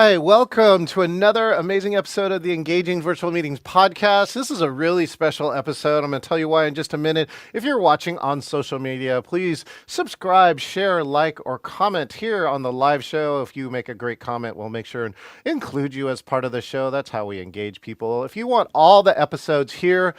Hi, welcome to another amazing episode of the Engaging Virtual Meetings podcast. This is a really special episode. I'm going to tell you why in just a minute. If you're watching on social media, please subscribe, share, like, or comment here on the live show. If you make a great comment, we'll make sure and include you as part of the show. That's how we engage people. If you want all the episodes here,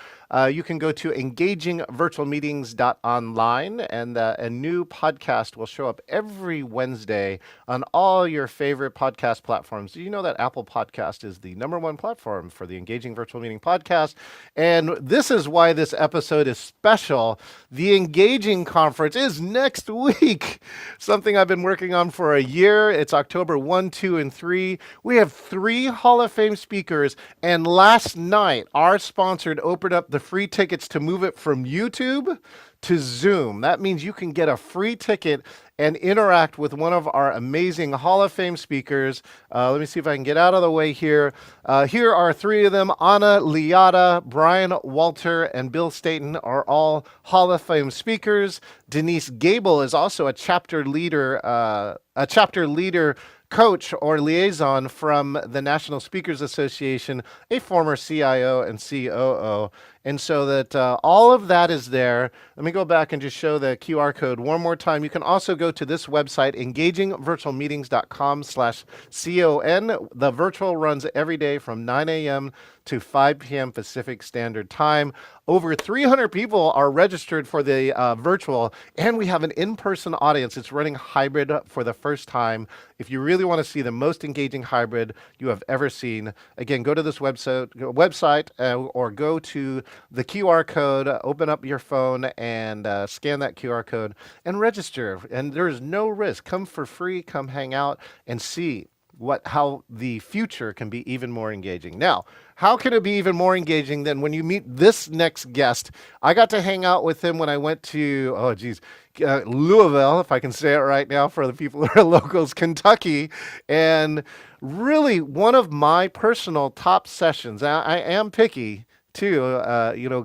you can go to engagingvirtualmeetings.online, and a new podcast will show up every Wednesday on all your favorite podcast platforms. Do you know that Apple Podcast is the #1 platform for the Engaging Virtual Meeting podcast? And this is why this episode is special. The Engaging Conference is next week, something I've been working on for a year. It's October 1, 2, and 3. We have 3 Hall of Fame speakers, and last night, our sponsored opened up the free tickets to move it from YouTube to Zoom. That means you can get a free ticket and interact with one of our amazing Hall of Fame speakers. Let me see if I can get out of the way here. Here are 3 of them. Anna Liotta, Brian Walter, and Bill Staten are all Hall of Fame speakers. Denise Gable is also a chapter leader coach or liaison from the National Speakers Association, a former CIO and COO. And so that all of that is there. Let me go back and just show the QR code one more time. You can also go to this website, engagingvirtualmeetings.com/CON. The virtual runs every day from 9 a.m. to 5 p.m. Pacific Standard Time. Over 300 people are registered for the virtual, and we have an in-person audience. It's running hybrid for the first time. If you really want to see the most engaging hybrid you have ever seen, again, go to this website or go to the QR code, open up your phone and scan that QR code and register. And there is no risk. Come for free, come hang out and see how the future can be even more engaging. Now, how can it be even more engaging than when you meet this next guest? I got to hang out with him when I went to, Louisville, if I can say it right now for the people who are locals, Kentucky, and really one of my personal top sessions. I am picky too,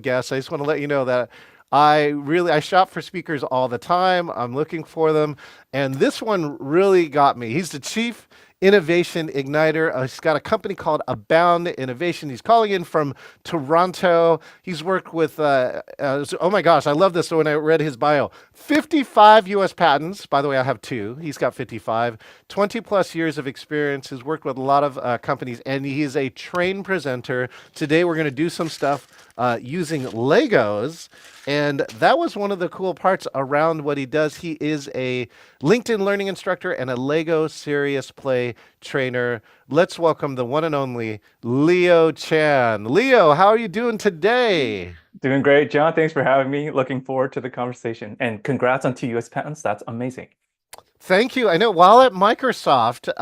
guests. I just want to let you know that I shop for speakers all the time. I'm looking for them, and this one really got me. He's the chief innovation igniter. He's got a company called Abound Innovation. He's calling in from Toronto. He's worked with, oh my gosh, I love this when I read his bio. 55 US patents. By the way, I have 2. He's got 55. 20 plus years of experience. He's worked with a lot of companies, and he is a trained presenter. Today, we're going to do some stuff using Legos. And that was one of the cool parts around what he does. He is a LinkedIn learning instructor and a Lego serious play trainer. Let's welcome the one and only Leo Chan. Leo, how are you doing today? Doing great, John. Thanks for having me. Looking forward to the conversation. And congrats on 2 US patents. That's amazing. Thank you. I know while at Microsoft,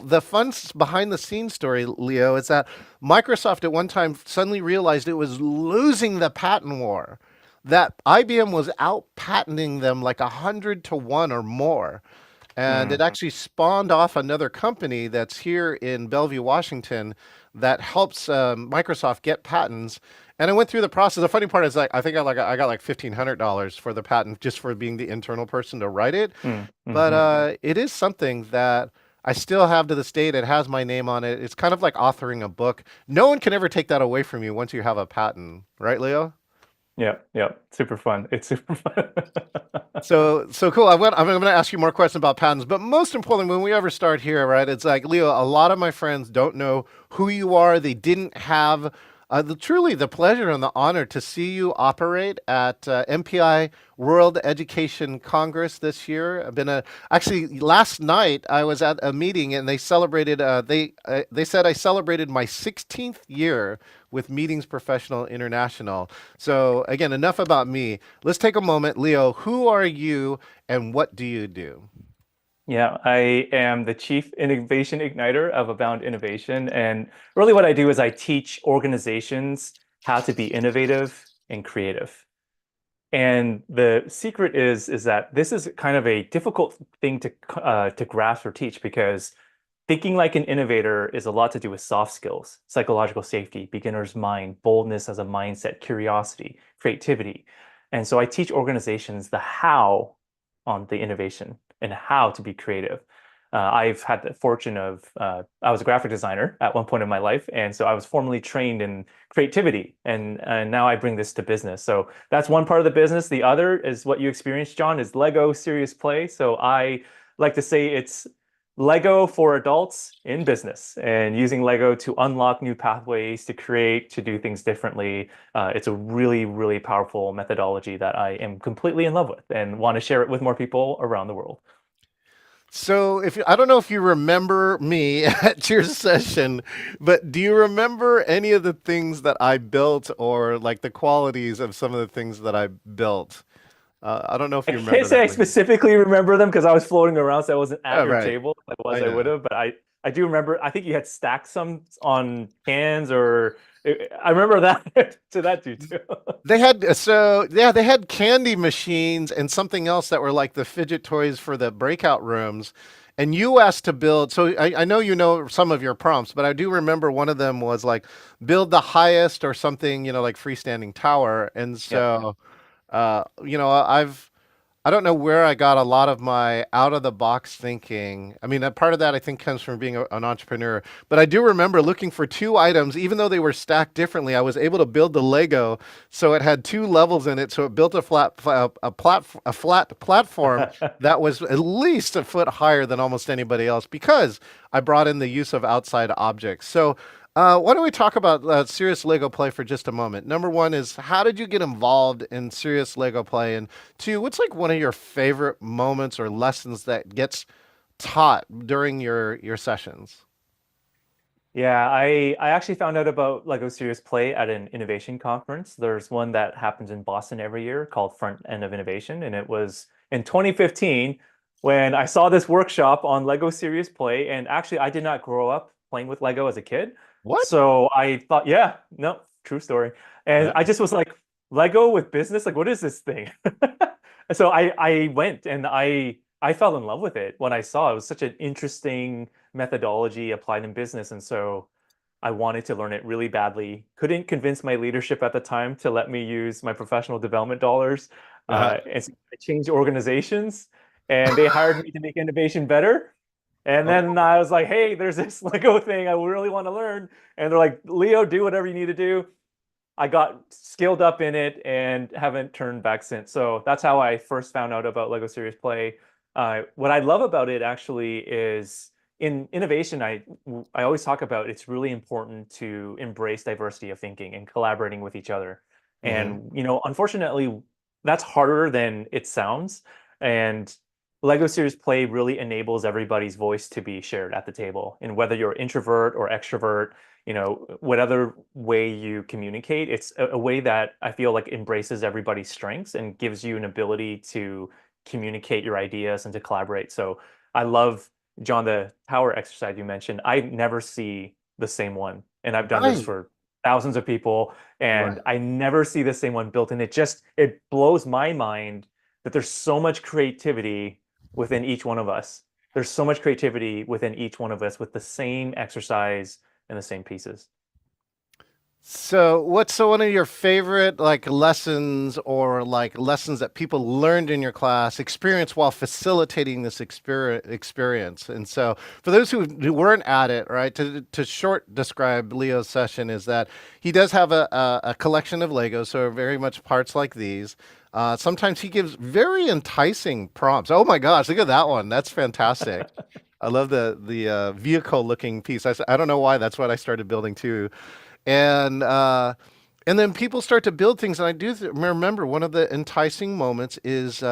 the fun behind the scenes story, Leo, is that Microsoft at one time suddenly realized it was losing the patent war, that IBM was out patenting them like 100 to 1 or more. And it Mhm. actually spawned off another company that's here in Bellevue, Washington, that helps Microsoft get patents. And I went through the process. The funny part is, like, I think I got like $1,500 for the patent just for being the internal person to write it. But Mhm. it is something that I still have to this date. It has my name on it. It's kind of like authoring a book. No one can ever take that away from you once you have a patent, right, Leo? Yep, yep. Super fun. It's super fun. So cool. I'm going to ask you more questions about patents, but most importantly, when we ever start here, right? It's like, Leo, a lot of my friends don't know who you are. They didn't have truly the pleasure and the honor to see you operate at MPI World Education Congress this year. Actually last night I was at a meeting and they celebrated. They said I celebrated my 16th year with Meetings Professional International. So again, enough about me. Let's take a moment, Leo. Who are you and what do you do? Yeah, I am the Chief Innovation Igniter of Abound Innovation. And really what I do is I teach organizations how to be innovative and creative. And the secret is that this is kind of a difficult thing to grasp or teach because thinking like an innovator is a lot to do with soft skills, psychological safety, beginner's mind, boldness as a mindset, curiosity, creativity. And so I teach organizations the how on the innovation and how to be creative. I've had the fortune of I was a graphic designer at one point in my life, and so I was formally trained in creativity, and now I bring this to business. So that's one part of the business. The other is what you experienced, John, is Lego Serious Play. So I like to say it's Lego for adults in business and using Lego to unlock new pathways, to create, to do things differently. It's a really, really powerful methodology that I am completely in love with and want to share it with more people around the world. So if I don't know if you remember me at your session, but do you remember any of the things that I built or like the qualities of some of the things that I built? I don't know if I you can't remember say that, I Lee. specifically remember them because I was floating around, so I wasn't at Oh, your right. table. If I was, I I would know. have, but I do remember. I think you had stacked some on cans, or I remember that to that too. They had so yeah, they had candy machines and something else that were like the fidget toys for the breakout rooms. And you asked to build. So I know you know some of your prompts, but I do remember one of them was like build the highest or something, like freestanding tower. And Yep. so, I don't know where I got a lot of my out of the box thinking. I mean, a part of that I think comes from being an entrepreneur. But I do remember looking for two items, even though they were stacked differently. I was able to build the Lego, so it had two levels in it. So it built a flat platform that was at least a foot higher than almost anybody else because I brought in the use of outside objects. So why don't we talk about serious Lego play for just a moment? Number one is how did you get involved in serious Lego play, and two, what's like one of your favorite moments or lessons that gets taught during your sessions? Yeah, I actually found out about Lego Serious Play at an innovation conference. There's one that happens in Boston every year called Front End of Innovation, and it was in 2015 when I saw this workshop on Lego Serious Play. And actually, I did not grow up playing with Lego as a kid, What? so I thought, yeah, no, true story. And Yeah. I just was like, Lego with business, like, what is this thing? So I went and I fell in love with it when I saw it was such an interesting methodology applied in business. And so I wanted to learn it really badly. Couldn't convince my leadership at the time to let me use my professional development dollars. Uh-huh. And so I changed organizations and they hired me to make innovation better. And then Oh, I was like, hey, there's this Lego thing I really want to learn. And they're like, Leo, do whatever you need to do. I got skilled up in it and haven't turned back since. So that's how I first found out about Lego Serious Play. What I love about it actually is in innovation, I always talk about it's really important to embrace diversity of thinking and collaborating with each other. hmm. And unfortunately, that's harder than it sounds. And Lego Serious Play really enables everybody's voice to be shared at the table. And whether you're introvert or extrovert, whatever way you communicate, it's a way that I feel like embraces everybody's strengths and gives you an ability to communicate your ideas and to collaborate. So I love, John, the tower exercise you mentioned. I never see the same one. And I've done this Right, for thousands of people, and right. I never see the same one built. And it blows my mind that there's so much creativity within each one of us. There's so much creativity within each one of us with the same exercise and the same pieces. So, what's one of your favorite like lessons or like lessons that people learned in your class, experience while facilitating this experience? And so, for those who weren't at it, right, to short describe Leo's session is that he does have a collection of Legos, so very much parts like these. Sometimes he gives very enticing prompts. Oh my gosh, look at that one! That's fantastic. I love the vehicle looking piece. I don't know why. That's what I started building too, and and then people start to build things. And I do remember one of the enticing moments is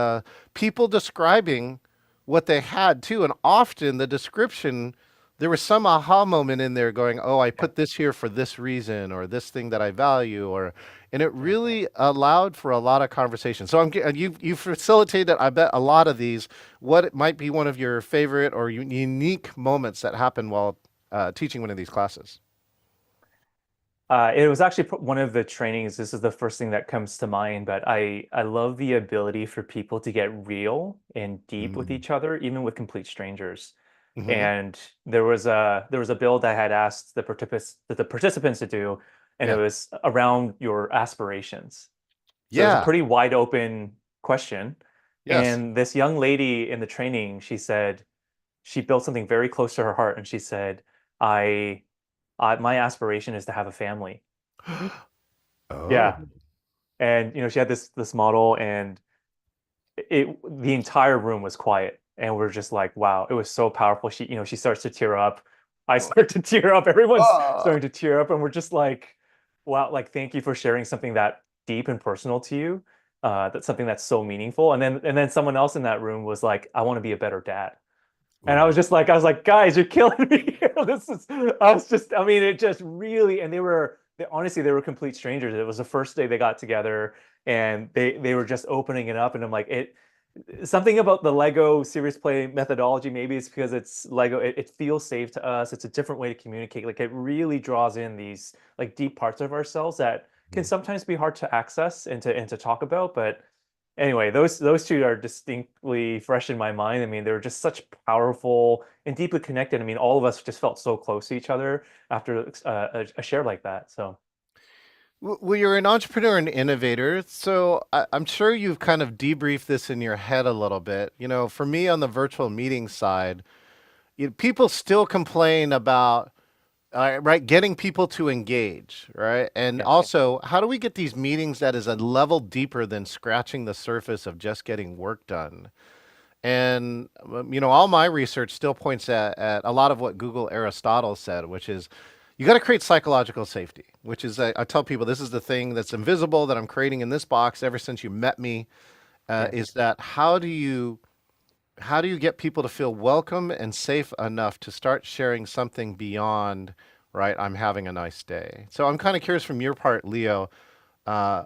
people describing what they had too. And often the description, there was some aha moment in there going, "Oh, I Yeah. put this here for this reason, or this thing that I value," or and it really allowed for a lot of conversation. So you facilitated, I bet, a lot of these. What might be one of your favorite or unique moments that happened while teaching one of these classes? It was actually one of the trainings. This is the first thing that comes to mind, but I love the ability for people to get real and deep with Mm-hmm. each other, even with complete strangers. And there was a build I had asked the participants to do, and it Yeah. was around your aspirations. So it was a Yeah. pretty wide open question. Yes. And this young lady in the training, she said, she built something very close to her heart, and she said, "I, my aspiration is to have a family." Oh. Yeah, and she had this model, and the entire room was quiet, and we're just like, wow, it was so powerful. She starts to tear up. I start to tear up. Everyone's Oh. starting to tear up, and we're just like, wow, like thank you for sharing something that deep and personal to you. That's something that's so meaningful. And then someone else in that room was like, I want to be a better dad. And Ooh. I was like, guys, you're killing me. I mean, it just really, and honestly, they were complete strangers. It was the first day they got together, and they were just opening it up. And I'm like, something about the Lego Serious Play methodology. Maybe it's because it's Lego. It feels safe to us. It's a different way to communicate. Like it really draws in these like deep parts of ourselves that can sometimes be hard to access and to talk about. But anyway, those two are distinctly fresh in my mind. I mean, they were just such powerful and deeply connected. I mean, all of us just felt so close to each other after a share like that. So Well, you're an entrepreneur and innovator, so I'm sure you've kind of debriefed this in your head a little bit. For me on the virtual meeting side, people still complain about, right, getting people to engage, right? And yeah, also, how do we get these meetings that is a level deeper than scratching the surface of just getting work done? And all my research still points at a lot of what Google Aristotle said, which is you got to create psychological safety, which is I tell people this is the thing that's invisible that I'm creating in this box ever since you met me. yeah. Is that how do you get people to feel welcome and safe enough to start sharing something beyond, right? I'm having a nice day. So I'm kind of curious from your part, Leo. Uh,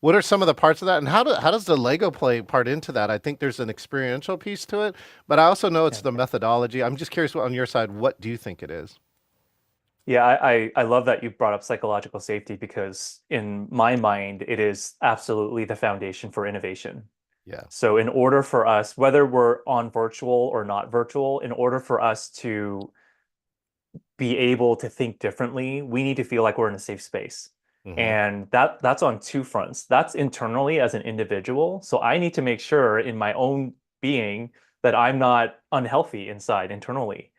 what are some of the parts of that, and how does the Lego play part into that? I think there's an experiential piece to it, but I also know it's Yeah. the methodology. I'm just curious on your side, what do you think it is? Yeah, I love that you brought up psychological safety because in my mind, it is absolutely the foundation for innovation. Yeah. So in order for us, whether we're on virtual or not virtual, in order for us to be able to think differently, we need to feel like we're in a safe space. Hmm. And that's on two fronts. That's internally as an individual. So I need to make sure in my own being that I'm not unhealthy inside internally,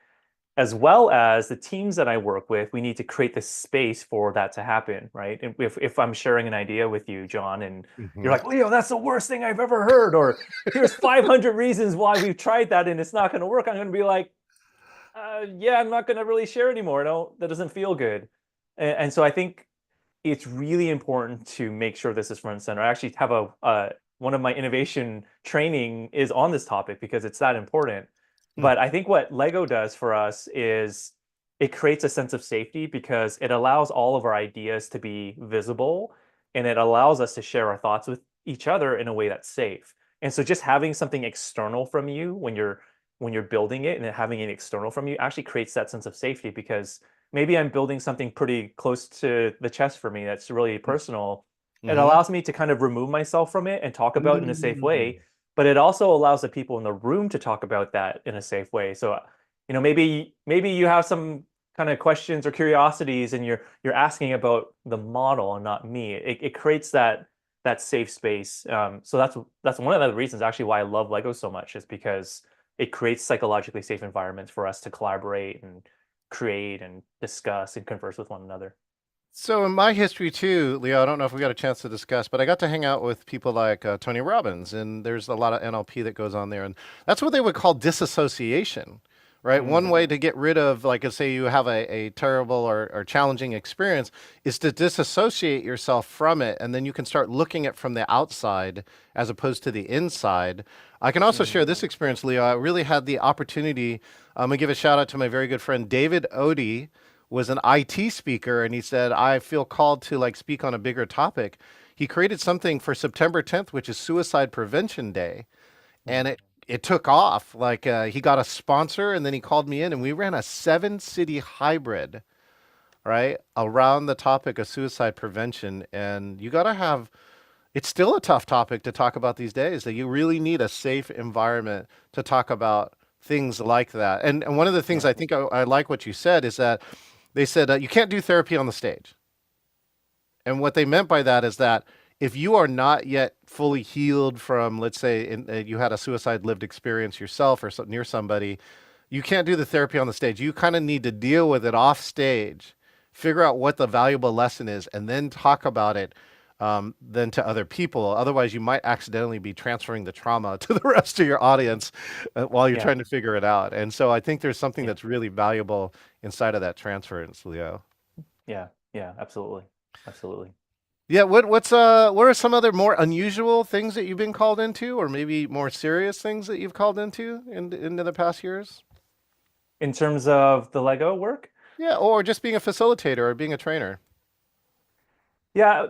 as well as the teams that I work with. We need to create this space for that to happen, right? And if I'm sharing an idea with you, John, and you're Hmm. like, Leo, that's the worst thing I've ever heard, or here's 500 reasons why we've tried that and it's not going to work, I'm going to be like, yeah, I'm not going to really share anymore. No, that doesn't feel good. And so I think it's really important to make sure this is front and center. I actually have one of my innovation training is on this topic because it's that important. Hmm. But I think what Lego does for us is it creates a sense of safety because it allows all of our ideas to be visible, and it allows us to share our thoughts with each other in a way that's safe. And so just having something external from you when you're building it, and having it external from you actually creates that sense of safety because maybe I'm building something pretty close to the chest for me that's really personal. It Hmm. allows me to kind of remove myself from it and talk about it in a safe Mm. way, but it also allows the people in the room to talk about that in a safe way. So, maybe you have some kind of questions or curiosities and you're asking about the model and not me. It creates that safe space. So that's one of the reasons actually why I love Lego so much is because it creates psychologically safe environments for us to collaborate and create and discuss and converse with one another. So in my history too, Leo, I don't know if we got a chance to discuss, but I got to hang out with people like Tony Robbins, and there's a lot of NLP that goes on there, and that's what they would call disassociation, right? One Mm, way to get rid of, like, let's say you have a terrible or challenging experience, is to disassociate yourself from it, and then you can start looking at from the outside as opposed to the inside. I can also share mm, this experience, Leo. I really had the opportunity. I'm gonna give a shout out to my very good friend David Odie was an IT speaker, and he said, I feel called to like speak on a bigger topic. He created something for September 10th, which is Suicide Prevention Day, and mm. it took off. Like he got a sponsor, and then he called me in, and we ran a 7-city hybrid, right, around the topic of suicide prevention. And you got to have. It's still a tough topic to talk about these days. That you really need a safe environment to talk about things like that. And one of the things Yeah. I think I like what you said is that they said you can't do therapy on the stage. And what they meant by that is that if you are not yet fully healed from, let's say, you had a suicide lived experience yourself or near somebody, You can't do the therapy on the stage. You kind of need to deal with it off stage, figure out what the valuable lesson is, and then talk about it then to other people. Otherwise, you might accidentally be transferring the trauma to the rest of your audience while you're Yeah, trying to figure it out. And so I think there's something yeah, that's really valuable inside of that transference, Leo. yeah, yeah, absolutely, absolutely. Yeah, what are some other more unusual things that you've been called into, or maybe more serious things that you've called into the past years? In terms of the Lego work, Yeah, or just being a facilitator or being a trainer. yeah,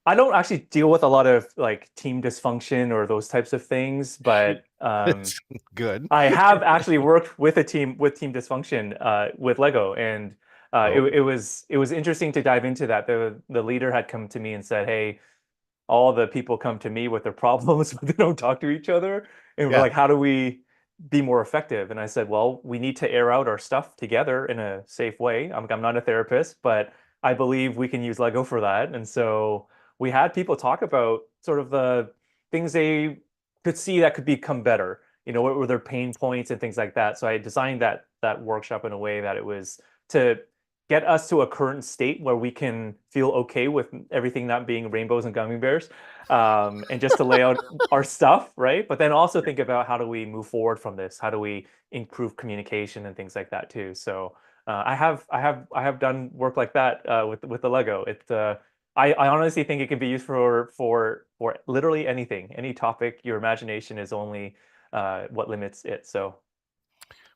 I don't actually deal with a lot of like team dysfunction or those types of things, but It's good. I have actually worked with a team with team dysfunction with Lego, and Oh, it was interesting to dive into that. The leader had come to me and said, "Hey, all the people come to me with their problems, but they don't talk to each other. And we're yeah. like, how do we be more effective?" And I said, well, we need to air out our stuff together in a safe way. I'm not a therapist, but I believe we can use Lego for that. And so we had people talk about sort of the things they could see that could become better. You know, what were their pain points and things like that. So I designed that workshop in a way that it was to get us to a current state where we can feel okay with everything not being rainbows and gummy bears, and just to lay out our stuff, right? But then also think about how do we move forward from this? How do we improve communication and things like that too? So I have done work like that with the Lego. I honestly think it can be used for literally anything, any topic. Your imagination is only what limits it. So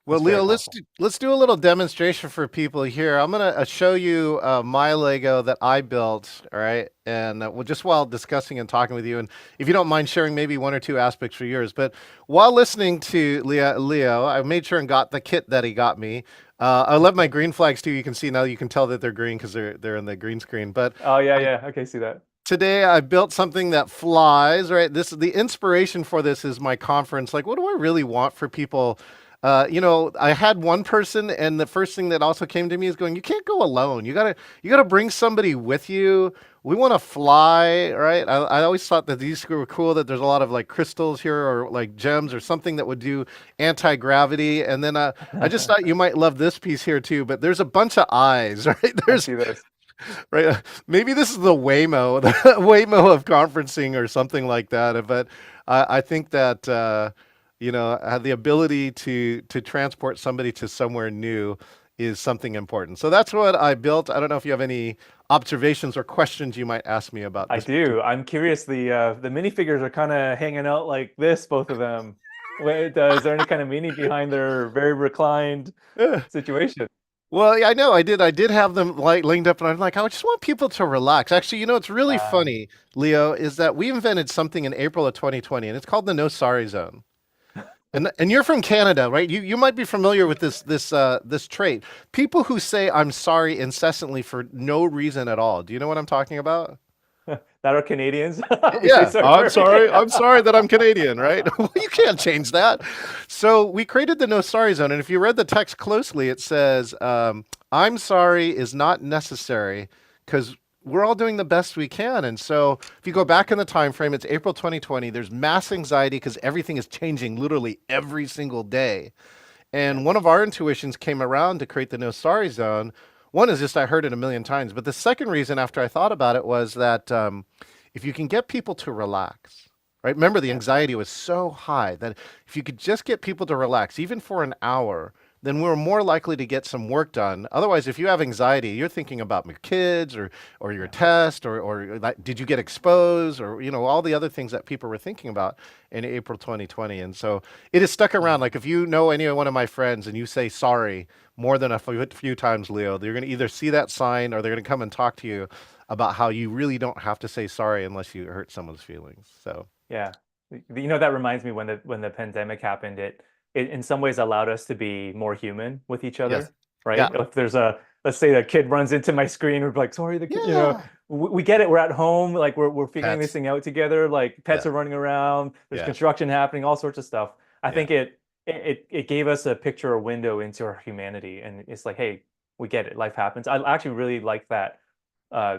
Well, it's very Leo, powerful. let's do a little demonstration for people here. I'm gonna show you my Lego that I built. All right, and well, just while discussing and talking with you, and if you don't mind sharing maybe one or two aspects for yours. But while listening to Leo, I made sure and got the kit that he got me. I love my green flags too. You can see now. You can tell that they're green because they're in the green screen. But Oh yeah, yeah. Okay, see that. today I built something that flies, right? This is the inspiration for this is my conference. Like, what do I really want for people? I had one person, and the first thing that also came to me is going, you can't go alone. You gotta bring somebody with you. We want to fly, right? I always thought that these were cool, that there's a lot of like crystals here or like gems or something that would do anti-gravity. And then I just thought you might love this piece here too, but there's a bunch of eyes, right? I There's see this. right? Maybe this is the Waymo, the Waymo of conferencing or something like that. But I think that the ability to transport somebody to somewhere new is something important. So that's what I built. I don't know if you have any observations or questions you might ask me about I this do. particular. I'm curious. The minifigures are kind of hanging out like this, both of them. Wait, is there any kind of meaning behind their very reclined situation? Well, yeah, I know. I did have them like linked up, and I'm like, I just want people to relax. Actually, it's really Uh, funny, Leo, is that we invented something in April of 2020, and it's called the No Sorry Zone. And you're from Canada, right? You might be familiar with this trait. People who say I'm sorry incessantly for no reason at all. Do you know what I'm talking about? that are Canadians. We say Yeah, sorry I'm for sorry. I'm sorry that I'm Canadian, right? Well, you can't change that. So we created the no sorry zone, and if you read the text closely, it says, "I'm sorry is not necessary because we're all doing the best we can." And so if you go back in the time frame, it's April 2020. There's mass anxiety because everything is changing literally every single day. Yeah, And one of our intuitions came around to create the no sorry zone. One is just I heard it a million times, but the second reason after I thought about it was that if you can get people to relax, right? Remember, the yeah, anxiety was so high that if you could just get people to relax, even for an hour, then we're more likely to get some work done. Otherwise, if you have anxiety, you're thinking about your kids or your yeah, test or like, did you get exposed or all the other things that people were thinking about in April 2020. And so it has stuck yeah. around. Like if you know any one of my friends and you say sorry more than a few times, Leo, they're going to either see that sign or they're going to come and talk to you about how you really don't have to say sorry unless you hurt someone's feelings. So Yeah. You know, that reminds me when the pandemic happened, it in some ways allowed us to be more human with each yes, other, yeah, right? If there's let's say a kid runs into my screen, we're like, sorry, the kid, yeah, we get it. We're at home, like we're figuring this pets, thing out together. Like yeah, pets are running around, there's yeah, construction happening, all sorts of stuff. I yeah. think it gave us a picture, a window into our humanity, and it's like, hey, we get it. Life happens. I actually really like that uh,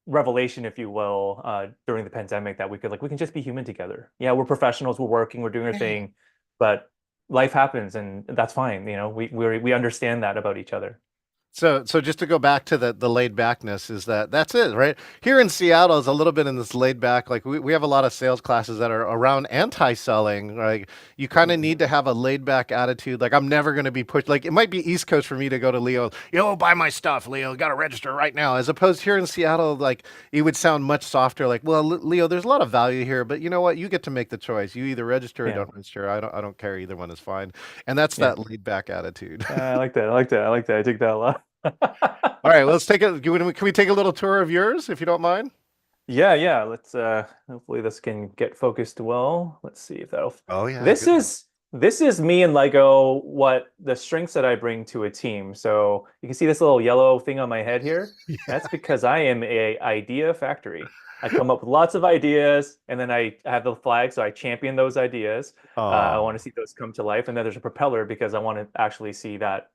revelation, if you will, during the pandemic that we can just be human together. Yeah, we're professionals, we're working, we're doing our thing, but life happens, and that's fine. We understand that about each other. So just to go back to the laid backness is that's it, right? Here in Seattle is a little bit in this laid back, like we have a lot of sales classes that are around anti-selling. Like you kind of need to have a laid back attitude. Like I'm never going to be pushed. Like it might be East Coast for me to go to Leo, yo, buy my stuff, Leo, got to register right now. As opposed here in Seattle, like it would sound much softer. Like, well, Leo, there's a lot of value here, but you know what? You get to make the choice. You either register or Yeah, don't register. I don't care. Either one is fine. And that's yeah. that laid back attitude. I like that. I like that. I like that. I take that a lot. All right, let's take a. Can we take a little tour of yours, if you don't mind? Yeah, yeah. Let's hopefully this can get focused well. Let's see if that'll Oh yeah, this good. is this is me and Lego, what the strengths that I bring to a team. So you can see this little yellow thing on my head here. That's because I am a idea factory. I come up with lots of ideas and then I have the flag, so I champion those ideas. I Oh, want to see those come to life. And then there's a propeller because I want to actually see that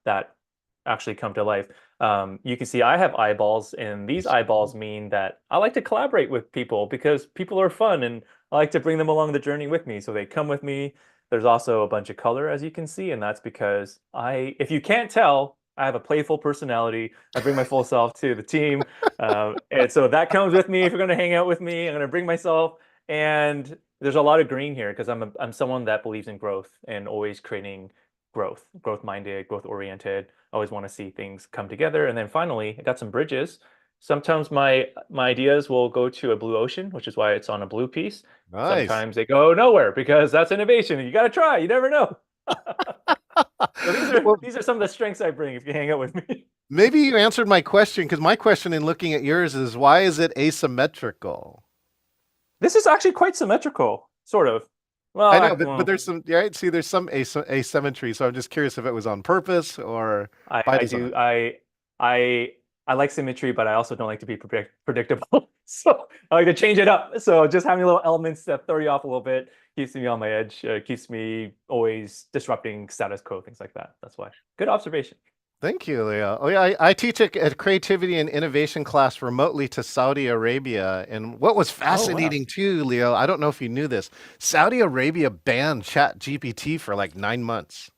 actually come to life. You can see I have eyeballs, and these eyeballs mean that I like to collaborate with people because people are fun and I like to bring them along the journey with me. So they come with me. There's also a bunch of color, as you can see, and that's because if you can't tell, I have a playful personality. I bring my full self to the team. And so that comes with me. If you're going to hang out with me, I'm going to bring myself. And there's a lot of green here because I'm someone that believes in growth and always creating growth minded, growth oriented. I always want to see things come together. And then finally, I got some bridges. Sometimes my ideas will go to a blue ocean, which is why it's on a blue piece. nice. Sometimes they go nowhere because that's innovation. You got to try. You never know. So these are Well, these are some of the strengths I bring if you hang out with me. maybe you answered my question because my question in looking at yours is why is it asymmetrical? This is actually quite symmetrical, sort of. Well, I know, but well, there's some right. See, there's some asymmetry. So I'm just curious if it was on purpose or I by I design. do I I like symmetry, but I also don't like to be predictable. So I like to change it up. So just having little elements that throw you off a little bit keeps me on my edge, keeps me always disrupting status quo, things like that. That's why. Good observation. Thank you, Leah. Oh yeah, I teach a creativity and innovation class remotely to Saudi Arabia, and what was Oh, wow. fascinating too, Leo, I don't know if you knew this, Saudi Arabia banned Chat GPT for like 9 months.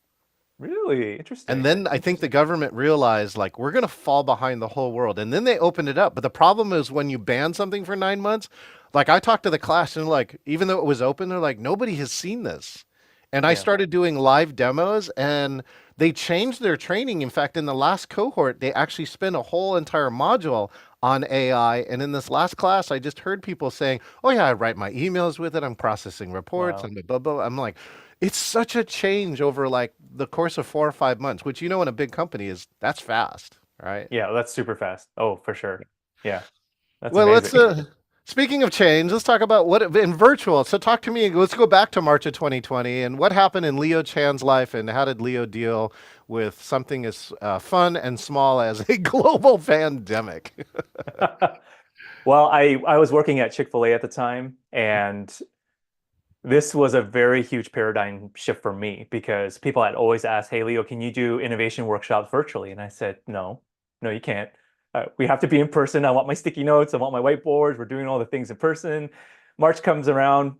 Really And interesting. then I think the Interesting. government realized like we're going to fall behind the whole world. And then they opened it up. But the problem is when you ban something for 9 months, like I talked to the class and like even though it was open, they're like nobody has seen this. And I Yeah. started doing live demos and they changed their training. In fact, in the last cohort, they actually spent a whole entire module on AI. And in this last class, I just heard people saying, "Oh yeah, I write my emails with it. I'm processing reports Wow. and blah blah." I'm like, it's such a change over like the course of 4 or 5 months, which in a big company is that's fast, right? Yeah, that's super fast. Oh, for sure. Yeah, that's Well, let's amazing. speaking of change, let's talk about what in virtual. So talk to me. Let's go back to March of 2020 and what happened in Leo Chan's life and how did Leo deal with something as fun and small as a global pandemic? Well, I was working at Chick-fil-A at the time, and this was a very huge paradigm shift for me because people had always asked, "Hey, Leo, can you do innovation workshops virtually?" And I said, "No, no, you can't. We have to be in person. I want my sticky notes. I want my whiteboards. We're doing all the things in person." March comes around,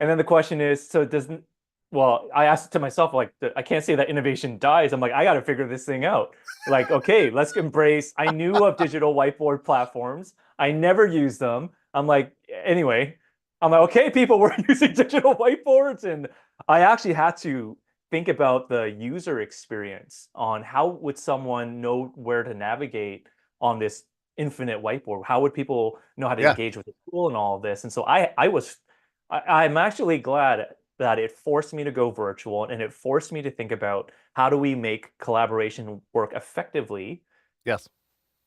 and then the question is, so doesn't well, I asked it to myself, like, I can't say that innovation dies. I'm like, I got to figure this thing out. Like, okay, let's embrace. I knew of digital whiteboard platforms. I never used them. I'm like, anyway, I'm like, okay, people were using digital whiteboards. And I actually had to think about the user experience on how would someone know where to navigate on this infinite whiteboard? How would people know how to Yeah. engage with the tool and all of this? And so I'm actually glad that it forced me to go virtual and it forced me to think about how do we make collaboration work effectively Yes.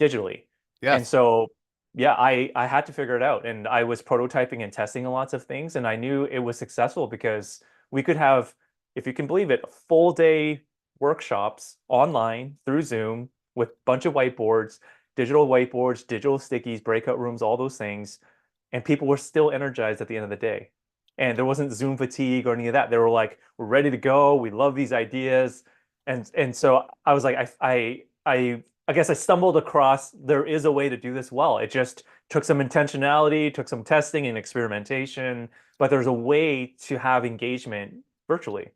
digitally. And Yes. so, yeah, I had to figure it out. And I was prototyping and testing lots of things. And I knew it was successful because we could have, if you can believe it, full day workshops online through Zoom with a bunch of whiteboards, digital stickies, breakout rooms, all those things. And people were still energized at the end of the day. And there wasn't Zoom fatigue or any of that. They were like, we're ready to go. We love these ideas. And so I was like, I guess I stumbled across there is a way to do this well. It just took some intentionality, took some testing and experimentation, but there's a way to have engagement virtually.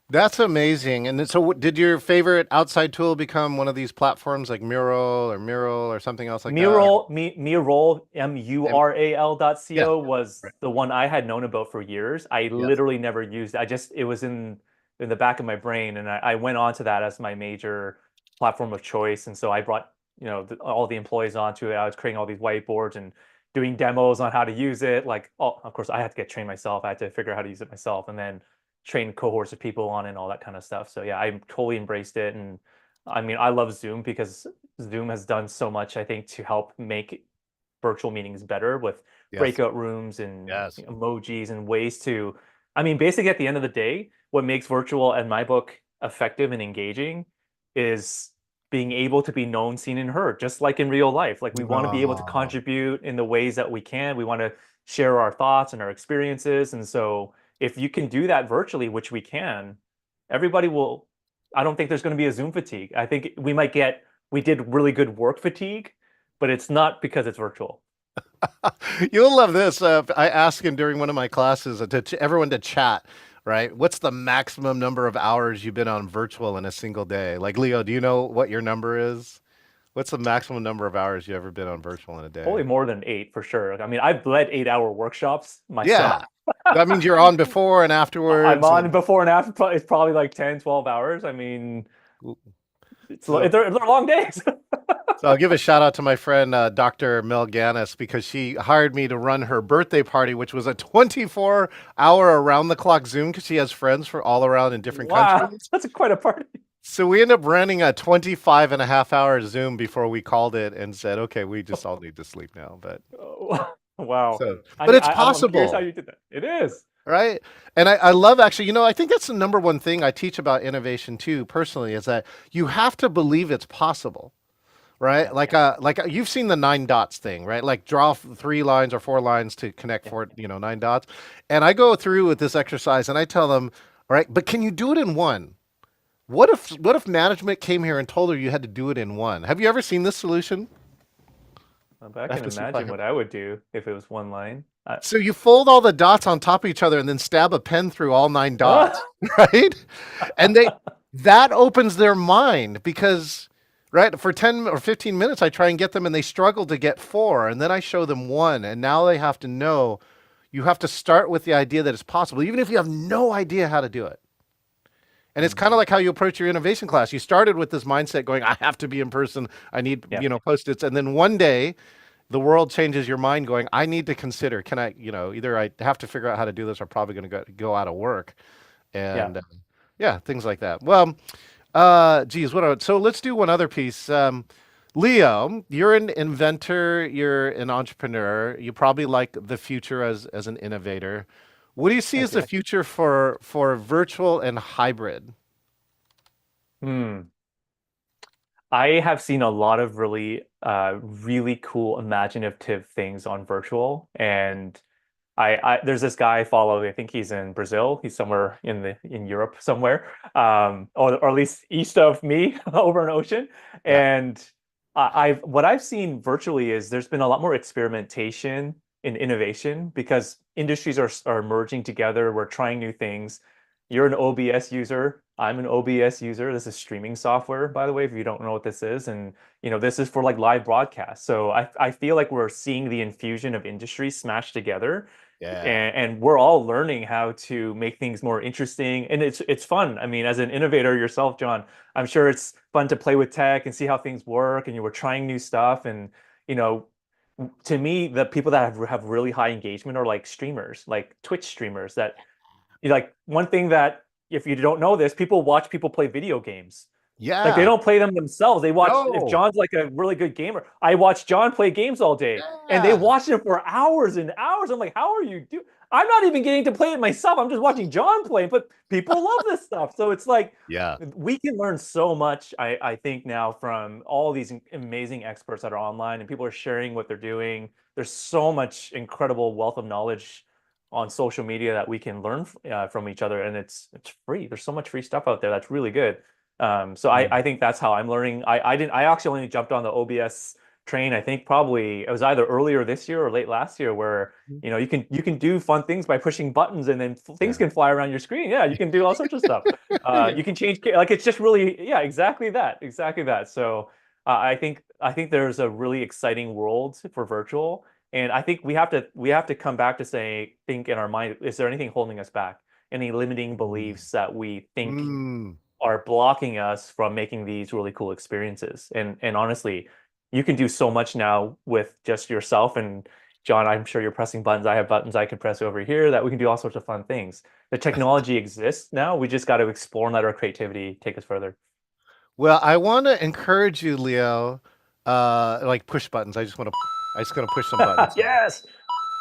That's amazing. And then- so, did your favorite outside tool become one of these platforms like Mural or something else like that? Mural, Mural dot Yeah. co was Right. the one I had known about for years. I Yes. literally never used it. It was in the back of my brain, and I went on to that as my major platform of choice. And so I brought, all the employees onto it. I was creating all these whiteboards and doing demos on how to use it. Like, oh, of course, I had to get trained myself. I had to figure out how to use it myself, and then train cohorts of people on it and all that kind of stuff. So yeah, I totally embraced it. And I mean, I love Zoom because Zoom has done so much, I think, to help make virtual meetings better with Yes. breakout rooms and Yes. emojis and ways to, I mean, basically at the end of the day, what makes virtual, in my book, effective and engaging is being able to be known, seen, and heard, just like in real life. Like we want to be able to Oh, contribute in the ways that we can. We want to share our thoughts and our experiences. And so if you can do that virtually, which we can, everybody will, I don't think there's going to be a Zoom fatigue. I think we did really good work fatigue, but it's not because it's virtual. you'll love this. I asked him during one of my classes to everyone to chat, right? What's the maximum number of hours you've been on virtual in a single day? Like, Leo, do you know what your number is? What's the maximum number of hours you ever been on virtual in a day? Probably more than eight for sure. I mean, I've led 8 hour workshops myself. Yeah. That means you're on before and I'm afterwards. on before and after. It's probably like 10, 12 hours. I mean, So, they're long days. so I'll give a shout out to my friend Dr. Mel Gannis because she hired me to run her birthday party, which was a 24-hour around the clock Zoom because she has friends for all around in different Wow, countries. that's quite a party. So we ended up running a 25 and a half hour Zoom before we called it and said, okay, we just all need to sleep now. But Wow. so, I but mean, it's I'm curious how possible, you did that. It is. right? And I love actually, I think that's the number one thing I teach about innovation too, personally, is that you have to believe it's possible. Right, Yeah, you've seen the nine dots thing, right? Like draw three lines or four lines to connect yeah, four, nine dots. And I go through with this exercise, and I tell them, all right, but can you do it in one? What if management came here and told her you had to do it in one? Have you ever seen this solution? but I I have can to see if I imagine have. what I would do if it was one line. So you fold all the dots on top of each other and then stab a pen through all nine Ah! dots, right? And that opens their mind because right for 10 or 15 minutes I try and get them and they struggle to get four and then I show them one and now they have to know you have to start with the idea that it's possible even if you have no idea how to do it. And it's kind of Mhm. like how you approach your innovation class. You started with this mindset going, I have to be in person. I need, Yeah, post-its. And then one day the world changes your mind going, I need to consider, can I, either I have to figure out how to do this or probably going to go out of work. yeah. And yeah, things like that. Well, geez, so let's do one other piece. Leo, you're an inventor, you're an entrepreneur. You probably like the future as an innovator. What do you see I as the do. future for virtual and hybrid? Hmm. I have seen a lot of really cool, imaginative things on virtual, and there's this guy I follow. I think he's in Brazil. He's somewhere in Europe somewhere, or at least east of me, over an ocean. Yeah. And what I've seen virtually is there's been a lot more experimentation in innovation because industries are merging together. We're trying new things. You're an OBS user. I'm an OBS user. This is streaming software, by the way, if you don't know what this is. And this is for like live broadcast. So I feel like we're seeing the infusion of industries smashed together, Yeah. and we're all learning how to make things more interesting, and it's fun. I mean, as an innovator yourself, John, I'm sure it's fun to play with tech and see how things work, and you were trying new stuff. And you know to me, the people that have really high engagement are like streamers, like Twitch streamers, that like one thing that, if you don't know this, people watch people play video games. Like they Yeah. don't play them themselves. They watch, if No. John's like a really good gamer, I watch John play games all day, and they Yeah. watch it for hours and hours. I'm like, how are you do? I'm not even getting to play it myself. I'm just watching John play, but people love this stuff. So it's like Yeah. we can learn so much, I think now, from all these amazing experts that are online, and people are sharing what they're doing. There's so much incredible wealth of knowledge on social media that we can learn from each other, and it's free. There's so much free stuff out there that's really good. So I think that's how I'm learning. I actually only jumped on the OBS train, I think probably it was either earlier this year or late last year, where you can do fun things by pushing buttons, and then things Yeah. can fly around your screen. Yeah, you can do all sorts of stuff. Yeah. You can change like it's just really, yeah, exactly that. So I think there's a really exciting world for virtual, and I think we have to come back to think in our mind, is there anything holding us back? Any limiting beliefs that we think Mm. are blocking us from making these really cool experiences? And honestly, you can do so much now with just yourself. And John, I'm sure you're pressing buttons. I have buttons I can press over here that we can do all sorts of fun things. The technology exists now. We just got to explore and let our creativity take us further. Well, I want to encourage you, Leo. Like push buttons. I just gonna push some buttons. Yes.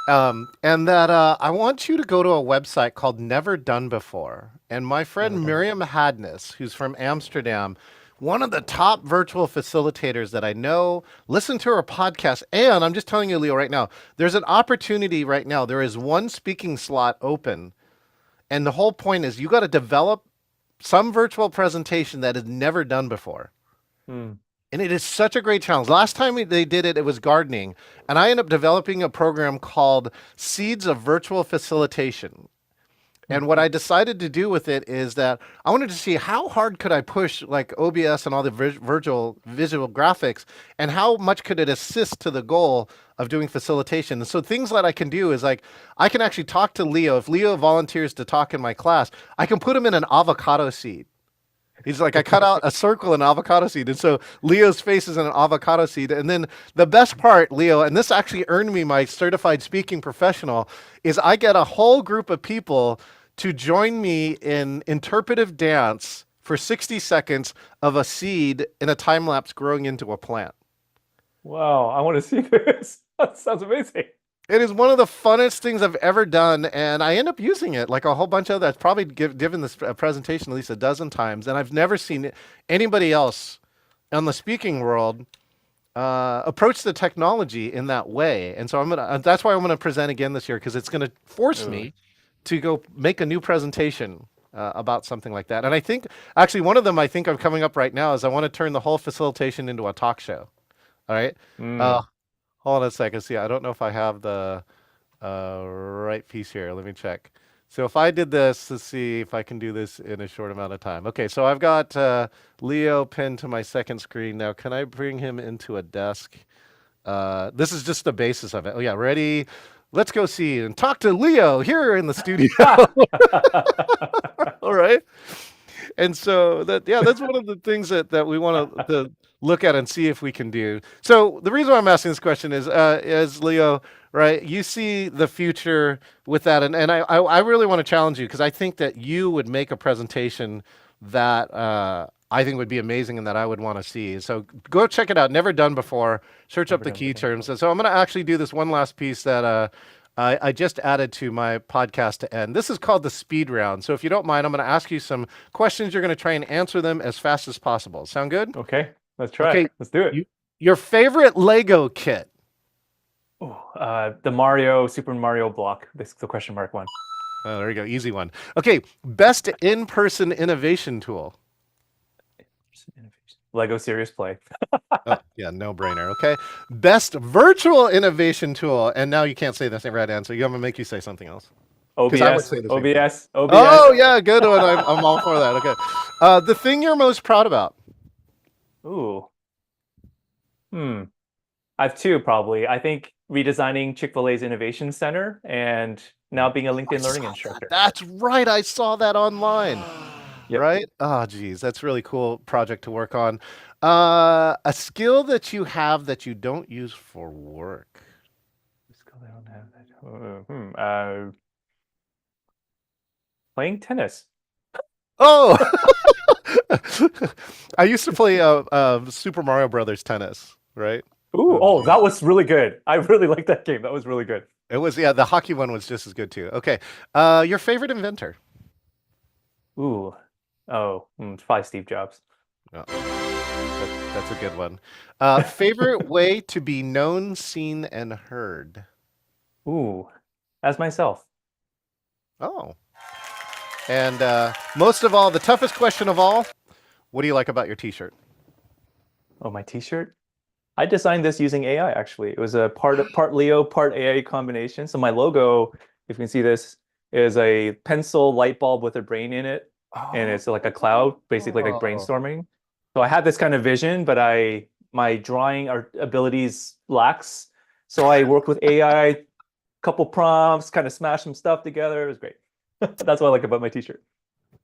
And that I want you to go to a website called Never Done Before. And my Never friend done Miriam before. Hadness, who's from Amsterdam, one of the top virtual facilitators that I know, listen to her podcast. And I'm just telling you, Leo, right now, there's an opportunity right now. There is one speaking slot open. And the whole point is you got to develop some virtual presentation that is never done before. Hmm. And it is such a great challenge. Last time they did it, it was gardening. And I ended up developing a program called Seeds of Virtual Facilitation. Hmm. And what I decided to do with it is that I wanted to see how hard could I push like OBS and all the virtual visual graphics, and how much could it assist to the goal of doing facilitation. And so things that I can do is like I can actually talk to Leo. If Leo volunteers to talk in my class, I can put him in an avocado seed. He's like, I cut out a circle in avocado seed. And so Leo's face is in an avocado seed. And then the best part, Leo, and this actually earned me my certified speaking professional, is I get a whole group of people to join me in interpretive dance for 60 seconds of a seed in a time lapse growing into a plant. Wow, I want to see this. That sounds amazing. It is one of the funnest things I've ever done, and I end up using it like a whole bunch of that's probably given this presentation at least a dozen times, and I've never seen anybody else in the speaking world approach the technology in that way. And so I'm gonna. That's why I'm gonna present again this year, because it's gonna force Ooh. me to go make a new presentation about something like that. And I think actually one of them I think I'm coming up right now is I want to turn the whole facilitation into a talk show. All right. Uh, Mm. Hold on a second. See, I don't know if I have the right piece here. Let me check. So if I did this, let's see if I can do this in a short amount of time. Okay, so I've got Leo pinned to my second screen. Now, can I bring him into a desk? This is just the basis of it. Oh, yeah, ready? Let's go see and talk to Leo here in the studio. All right. And so that yeah, that's one of the things that we want to look at and see if we can do. So the reason why I'm asking this question is Leo, right? You see the future with that, and I really want to challenge you because I think that you would make a presentation that I think would be amazing and that I would want to see. So go check it out. Never done before. Search up Never the done key before. terms. And so I'm going to actually do this one last piece that I just added to my podcast to end. This is called the speed round. So if you don't mind, I'm going to ask you some questions. You're going to try and answer them as fast as possible. Sound good? Okay, let's try it. Okay. Let's do it. You, your favorite Lego kit? Oh, the Super Mario block. This the question mark one. Oh, there you go. Easy one. Okay. Best in-person innovation tool? Lego Serious Play. Oh, yeah, no brainer. Okay. Best virtual innovation tool. And now you can't say the same right answer. I'm going to make you say something else. Because I would OBS, say the same thing. OBS, Oh, OBS. yeah, good one. I'm all for that. Okay. The thing you're most proud about? Ooh. Hmm. I have two probably. I think redesigning Chick-fil-A's Innovation Center and now being a LinkedIn Learning instructor. That's right. I saw that online. Yep. Right? Oh, geez. That's a really cool project to work on. A skill that you have that you don't use for work. Skill I don't have that. Playing tennis. Oh, I used to play Super Mario Brothers tennis, right? Ooh, oh, that was really good. I really liked that game. That was really good. It was, yeah, the hockey one was just as good too. Okay. Your favorite inventor? Ooh. Oh, it's probably Steve Jobs. Oh, that's a good one. Favorite way to be known, seen, and heard? Ooh, as myself. Oh. And most of all, the toughest question of all, what do you like about your t-shirt? Oh, my t-shirt? I designed this using AI actually. It was a part Leo, part AI combination. So my logo, if you can see this, is a pencil light bulb with a brain in it, and it's like a cloud, basically like Oh. brainstorming. So I had this kind of vision, but my drawing abilities lacks. So I worked with AI, couple prompts, kind of smashed some stuff together. It was great. That's what I like about my t-shirt.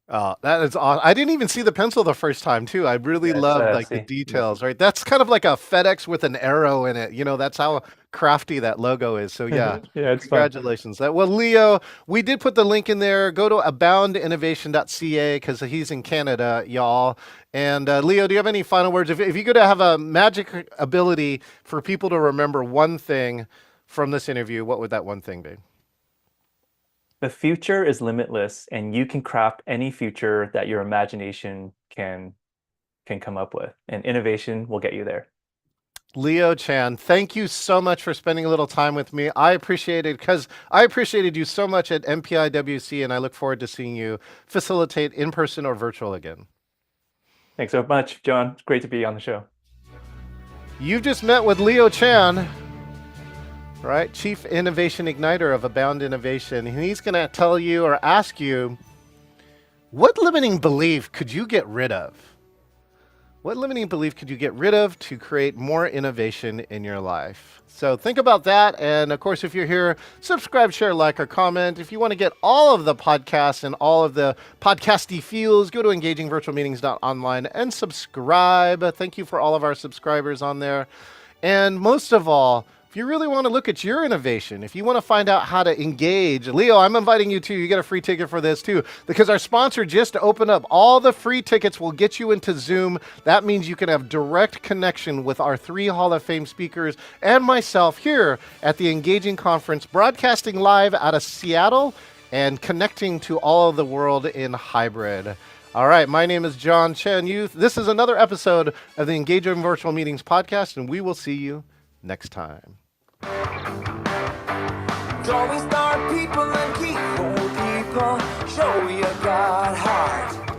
Oh, that is awesome. I didn't even see the pencil the first time too. I really Yes, love like the see. details, right? That's kind of like a FedEx with an arrow in it. That's how crafty that logo is. So yeah, Yeah, it's fun. congratulations. Well, Leo, we did put the link in there. Go to aboundinnovation.ca because he's in Canada, y'all. And Leo, do you have any final words? If you could have a magic ability for people to remember one thing from this interview, what would that one thing be? The future is limitless, and you can craft any future that your imagination can come up with, and innovation will get you there. Leo Chan, thank you so much for spending a little time with me. I appreciate it because I appreciated you so much at MPIWC, and I look forward to seeing you facilitate in person or virtual again. Thanks so much, John. It's great to be on the show. You've just met with Leo Chan, right? Chief Innovation Igniter of Abound Innovation. And he's going to tell you or ask you, what limiting belief could you get rid of? What limiting belief could you get rid of to create more innovation in your life? So think about that. And of course, if you're here, subscribe, share, like, or comment. If you want to get all of the podcasts and all of the podcasty feels, go to engagingvirtualmeetings.online and subscribe. Thank you for all of our subscribers on there. And most of all, if you really want to look at your innovation, if you want to find out how to engage, Leo, I'm inviting you too. You get a free ticket for this too, because our sponsor just opened up. All the free tickets will get you into Zoom. That means you can have direct connection with our 3 Hall of Fame speakers and myself here at the Engaging Conference, broadcasting live out of Seattle and connecting to all of the world in hybrid. All right, my name is John Chen. This is another episode of the Engaging Virtual Meetings podcast, and we will see you next time. Don't we start people and keep more people? Show you got heart.